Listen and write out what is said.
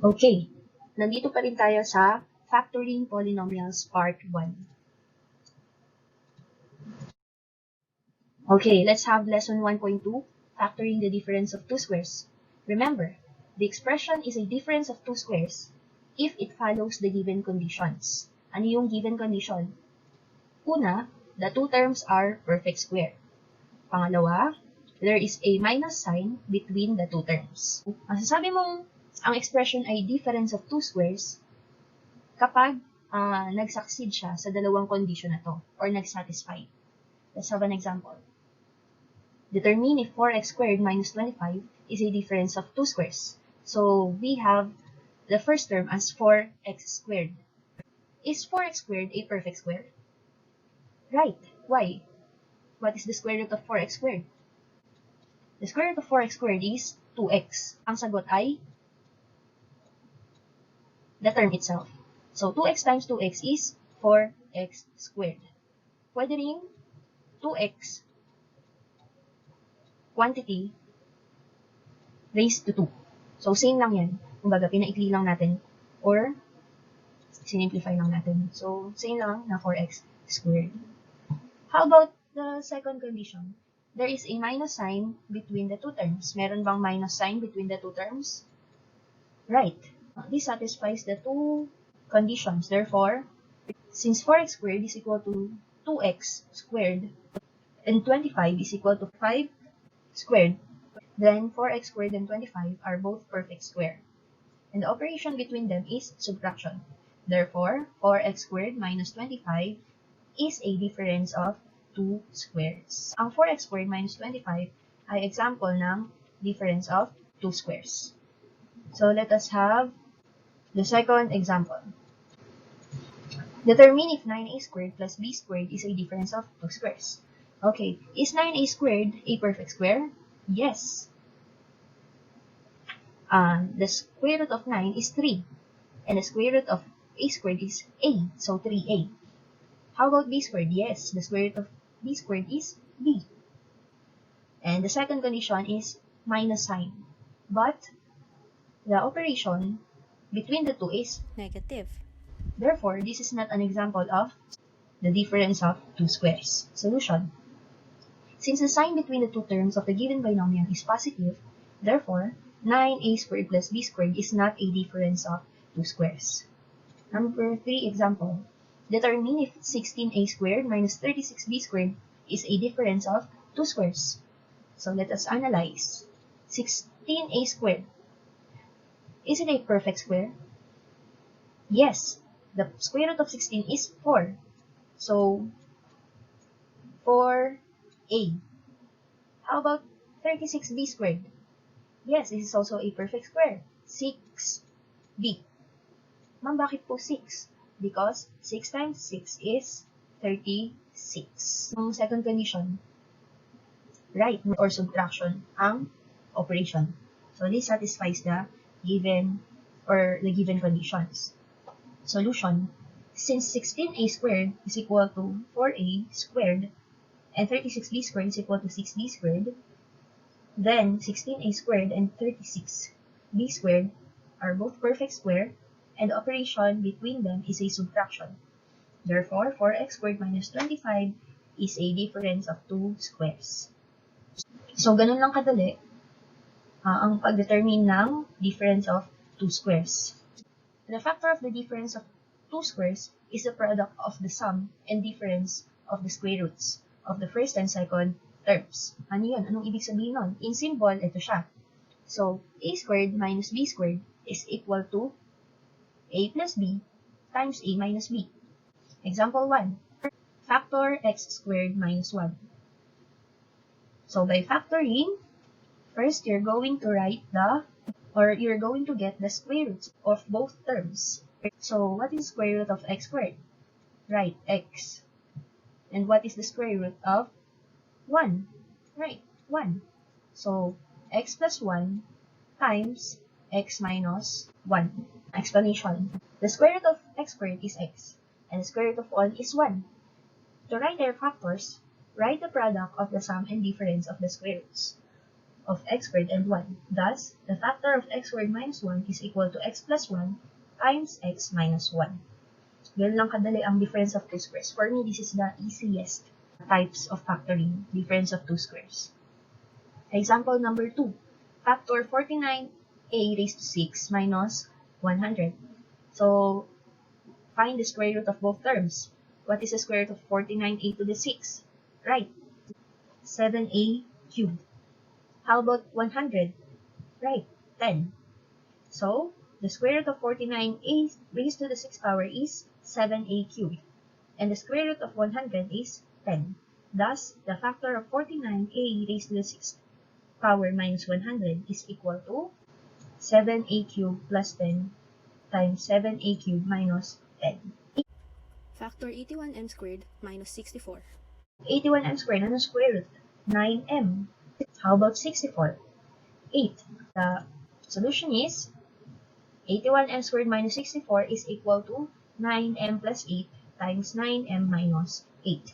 Okay, nandito pa rin tayo sa Factoring Polynomials Part 1. Okay, let's have lesson 1.2, Factoring the difference of two squares. Remember, the expression is a difference of two squares if it follows the given conditions. Ano yung given condition? Una, the two terms are perfect square. Pangalawa, there is a minus sign between the two terms. Masasabi mong ang expression ay difference of two squares kapag nag-succeed siya sa dalawang condition na to or nag-satisfy. Let's have an example. Determine if 4x squared minus 25 is a difference of two squares. So we have the first term as 4x squared. Is 4x squared a perfect square? Right. Why? What is the square root of 4x squared? The square root of 4x squared is 2x. Ang sagot ay the term itself. So 2x times 2x is 4x squared. Pwede rin 2x quantity raised to 2. So same lang yan. Kumbaga, pinaikli lang natin or sinimplify lang natin. So same lang na 4x squared. How about the second condition? There is a minus sign between the two terms. Meron bang minus sign between the two terms? Right. This satisfies the two conditions. Therefore, since 4x squared is equal to 2x squared and 25 is equal to 5 squared, then 4x squared and 25 are both perfect square. And the operation between them is subtraction. Therefore, 4x squared minus 25 is a difference of two squares. Ang 4x squared minus 25 ay example ng difference of two squares. So let us have the second example. Determine if 9a squared plus b squared is a difference of two squares. Okay, is 9a squared a perfect square? Yes. The square root of 9 is 3. And the square root of a squared is a, so 3a. How about b squared? Yes, the square root of b squared is b. And the second condition is minus sign. But the operation between the two is negative. Therefore, this is not an example of the difference of two squares. Solution. Since the sign between the two terms of the given binomial is positive, therefore, 9a squared plus b squared is not a difference of two squares. Number 3 example. Determine if 16a squared minus 36b squared is a difference of two squares. So let us analyze. 16a squared. Is it a perfect square? Yes. The square root of 16 is 4. So, 4a. How about 36b squared? Yes, this is also a perfect square. 6b. Ma'am, bakit po 6? Because 6 times 6 is 36. Ang second condition, right, or subtraction, ang operation. So, this satisfies the given conditions. Solution. Since 16a squared is equal to 4a squared and 36b squared is equal to 6b squared, then 16a squared and 36b squared are both perfect square and the operation between them is a subtraction. Therefore, 4x squared minus 25 is a difference of two squares. So, ganun lang kadali ang pag-determine ng difference of two squares. The factor of the difference of two squares is the product of the sum and difference of the square roots of the first and second terms. Ano yun? Anong ibig sabihin nun? In symbol, ito siya. So, a squared minus b squared is equal to a plus b times a minus b. Example 1. Factor x squared minus 1. So, by factoring, first you're going to you're going to get the square roots of both terms. So, what is the square root of x squared? Right, x. And what is the square root of 1? Right, 1. So, x plus 1 times x minus 1. Explanation. The square root of x squared is x, and the square root of 1 is 1. To write their factors, write the product of the sum and difference of the square roots. of x squared and 1. Thus, the factor of x squared minus 1 is equal to x plus 1 times x minus 1. Ganun lang kadali ang difference of two squares. For me, this is the easiest types of factoring, difference of two squares. Example number 2. Factor 49a raised to 6 minus 100. So, find the square root of both terms. What is the square root of 49a to the 6? Right, 7a cubed. How about 100? Right, 10. So, the square root of 49a raised to the 6th power is 7a cubed. And the square root of 100 is 10. Thus, the factor of 49a raised to the 6th power minus 100 is equal to 7a cubed plus 10 times 7a cubed minus 10. Factor 81m squared minus 64. 81m squared, ano square root? 9m. How about 64? 8. The solution is 81m squared minus 64 is equal to 9m plus 8 times 9m minus 8.